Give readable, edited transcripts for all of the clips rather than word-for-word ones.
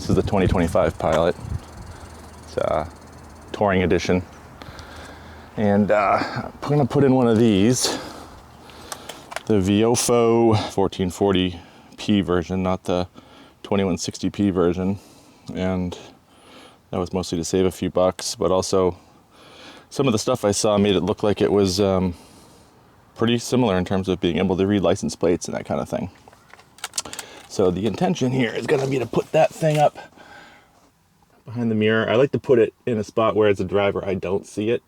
This is the 2025 Pilot. It's a touring edition. And I'm gonna put in one of these, the VIOFO 1440p version, not the 2160p version. And that was mostly to save a few bucks, but also some of the stuff I saw made it look like it was pretty similar in terms of being able to read license plates and that kind of thing. So the intention here is gonna be to put that thing up behind the mirror. I like to put it in a spot where as a driver I don't see it,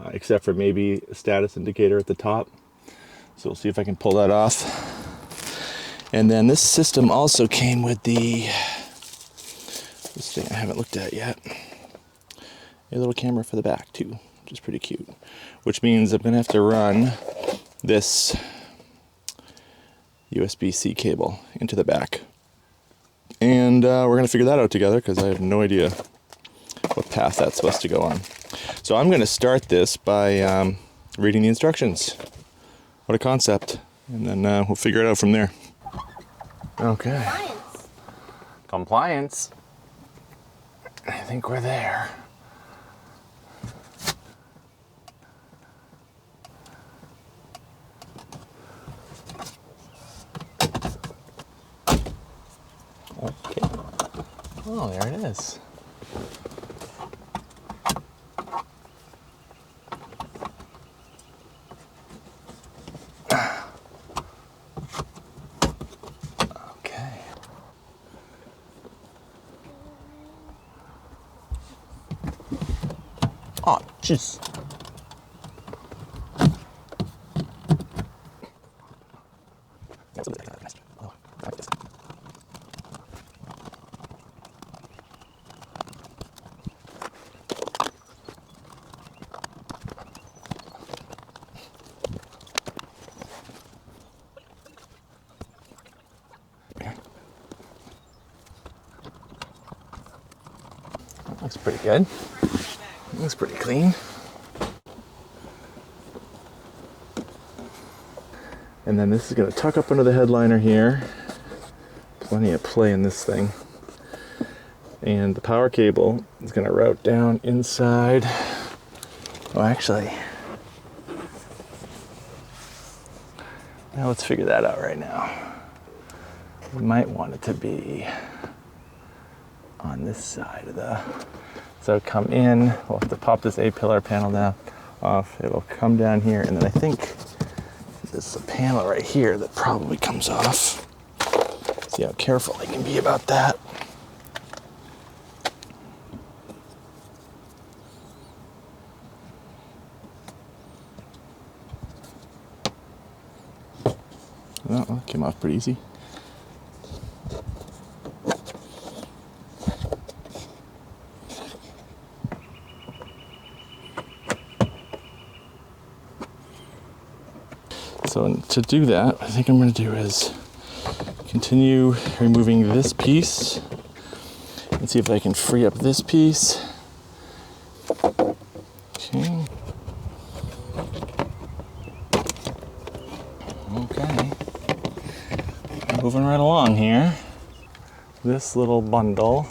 except for maybe a status indicator at the top. So we'll see if I can pull that off. And then this system also came with this thing I haven't looked at yet. A little camera for the back too, which is pretty cute. Which means I'm gonna have to run this USB-C cable into the back. And we're gonna figure that out together because I have no idea what path that's supposed to go on. So I'm gonna start this by reading the instructions. What a concept. And then we'll figure it out from there. Okay. Compliance. I think we're there. Okay. Oh, there it is. Okay. Oh, jeez. Looks pretty good. Looks pretty clean. And then this is going to tuck up under the headliner here. Plenty of play in this thing. And the power cable is going to route down inside. Oh, actually, now let's figure that out right now. We might want it to be on this side of the, so come in, we'll have to pop this A-pillar panel down off, it'll come down here, and then I think there's a panel right here that probably comes off. See how careful I can be about that. Oh, that came off pretty easy. So to do that, I think I'm going to do is continue removing this piece and see if I can free up this piece. Okay. Okay. Moving right along here. This little bundle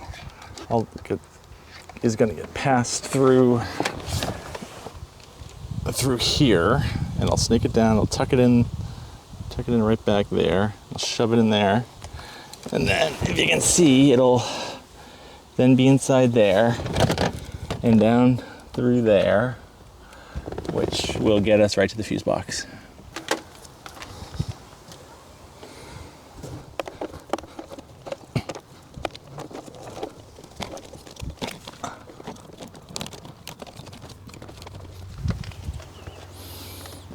is going to get passed through here, and I'll snake it down, I'll tuck it in right back there, I'll shove it in there, and then if you can see, it'll then be inside there and down through there, which will get us right to the fuse box.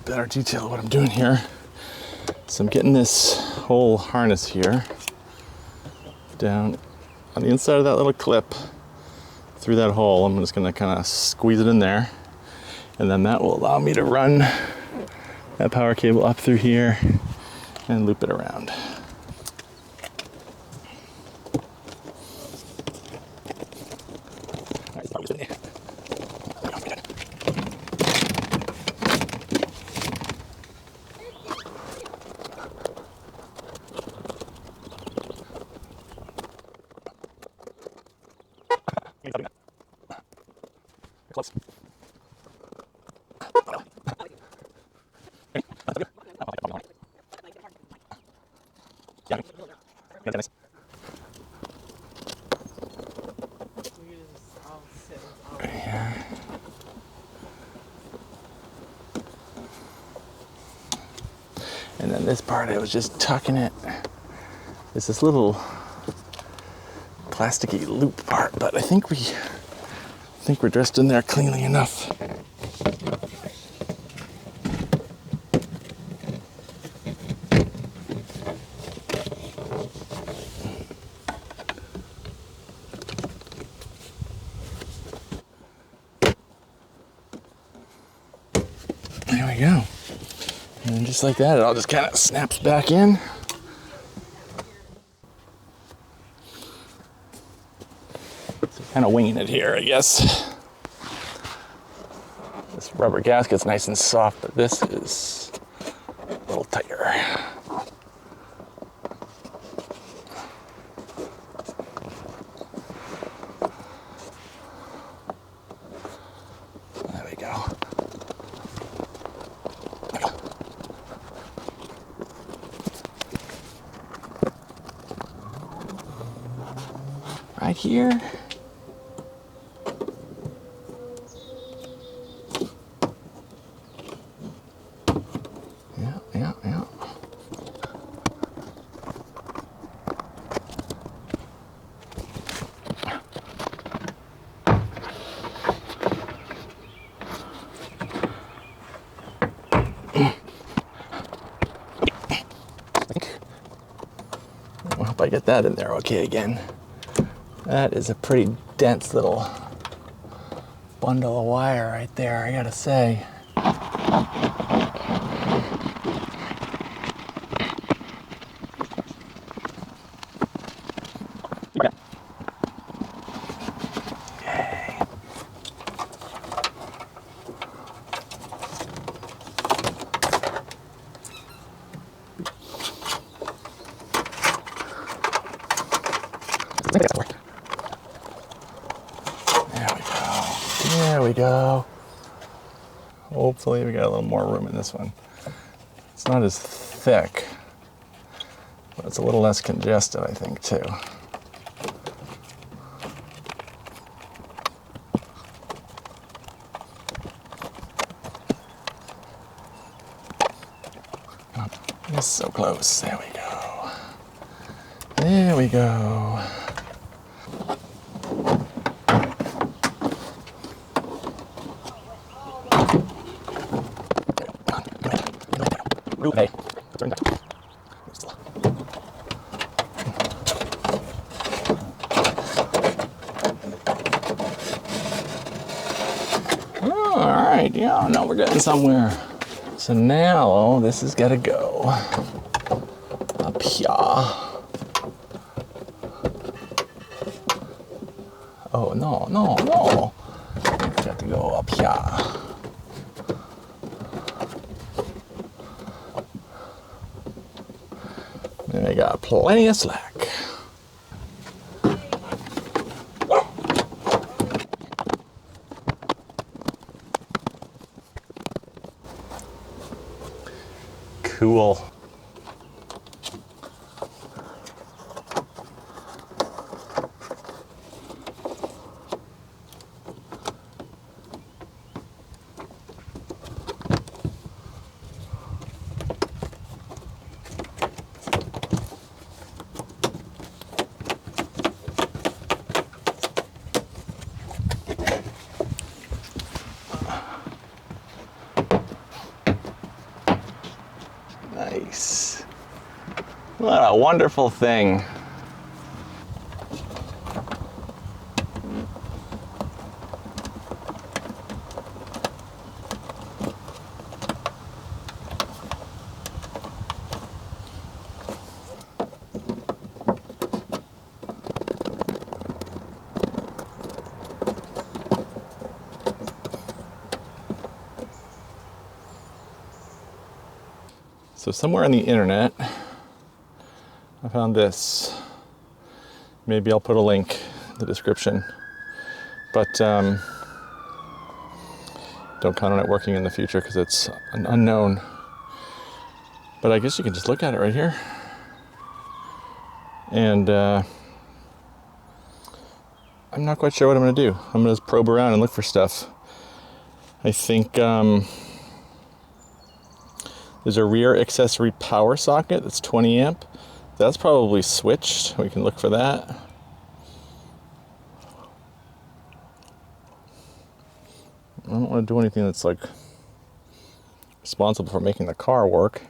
Better detail what I'm doing here. So I'm getting this whole harness here down on the inside of that little clip through that hole. I'm just gonna kind of squeeze it in there, and then that will allow me to run that power cable up through here and loop it around. Close. Yeah. Nice. Yeah. And then this part, I was just tucking it. It's this little plasticky loop part, but I think we're dressed in there cleanly enough. There we go. And then just like that, it all just kind of snaps back in. So kind of winging it here, I guess. This rubber gasket's nice and soft, but this is a little tighter. There we go. Right here. Yeah. I hope I get that in there okay again. That is a pretty dense little bundle of wire right there, I gotta say. There we go. Hopefully we got a little more room in this one. It's not as thick, but it's a little less congested, I think, too. It's so close. There we go. There we go. Hey, turn that. Oh, all right, yeah, now we're getting somewhere. So now this has got to go up here. Oh, no. It's got to go up here. And I got plenty of slack. Cool. Nice. What a wonderful thing. So somewhere on the internet, I found this. Maybe I'll put a link in the description. but don't count on it working in the future because it's an unknown. But I guess you can just look at it right here. And I'm not quite sure what I'm going to do. I'm going to probe around and look for stuff. I think there's a rear accessory power socket that's 20 amp. That's probably switched. We can look for that. I don't want to do anything that's like responsible for making the car work.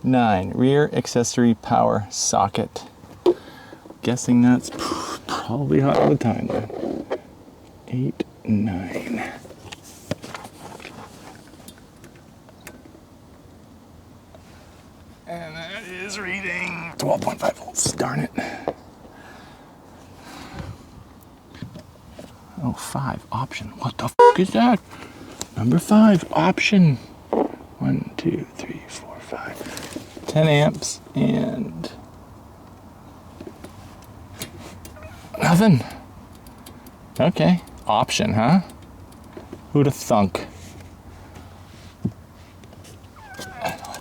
9, rear accessory power socket. Guessing that's probably hot all the time then. 8, 9. And that is reading 12.5 volts, darn it. Oh, 5, option. What the f is that? Number 5, option. 1, 2, 3, 4, 5. 10 amps and nothing. Okay, option, huh? Who'd have thunk? Hit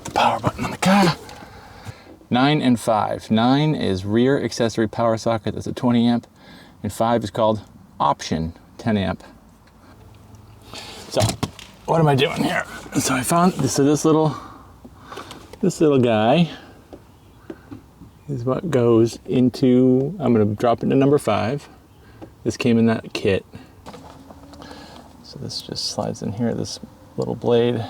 the power button on the car. 9 and 5. 9 is rear accessory power socket. That's a 20 amp. And 5 is called option, 10 amp. So, what am I doing here? So I found this little guy is what goes into, I'm going to drop it into number 5. This came in that kit. So this just slides in here, this little blade.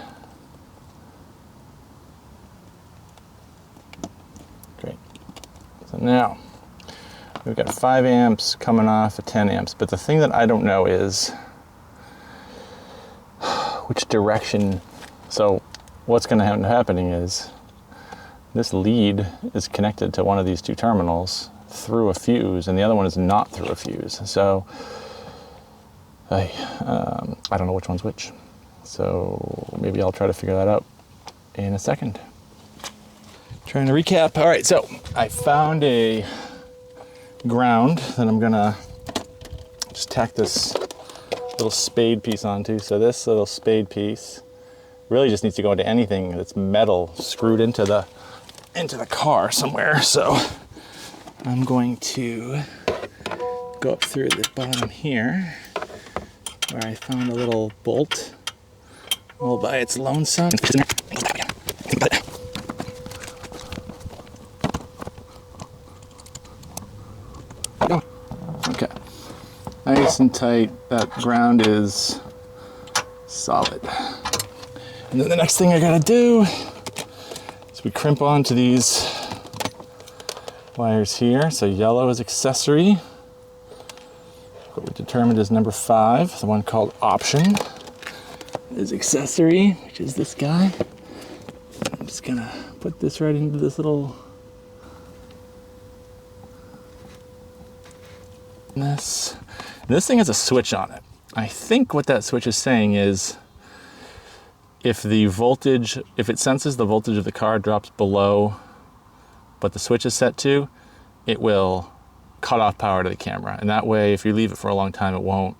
Great. So now, we've got 5 amps coming off of 10 amps, but the thing that I don't know is which direction. So what's going to end up happening is this lead is connected to one of these 2 terminals through a fuse, and the other one is not through a fuse. So I don't know which one's which. So maybe I'll try to figure that out in a second. Trying to recap. All right, so I found a ground that I'm gonna just tack this little spade piece onto. So this little spade piece really just needs to go into anything that's metal screwed into the car somewhere. So I'm going to go up through the bottom here where I found a little bolt all by its lonesome. Okay, nice and tight. That ground is solid. And then the next thing I gotta do is we crimp onto these wires here. So yellow is accessory. What we determined is number 5, the one called option, is accessory, which is this guy. I'm just gonna put this right into this little this thing has a switch on it. I think what that switch is saying is if it senses the voltage of the car drops below what the switch is set to, it will cut off power to the camera. And that way, if you leave it for a long time, it won't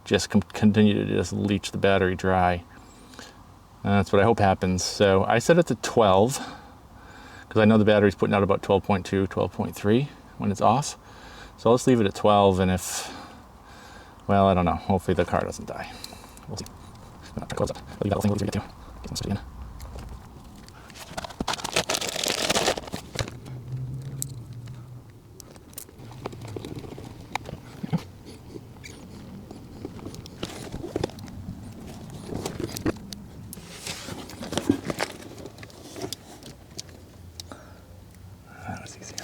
just continue to just leach the battery dry. And that's what I hope happens. So I set it to 12 because I know the battery's putting out about 12.2, 12.3 when it's off. So let's leave it at 12, and well, I don't know. Hopefully the car doesn't die. We'll see. Close up. Leave that little thing over here too. Get them straight in. That was easier.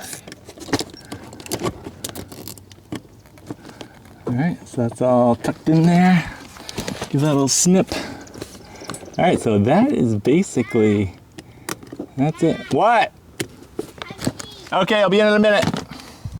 All right, so that's all tucked in there. Give that a little snip. All right, so that is basically, that's it. What? Okay, I'll be in a minute.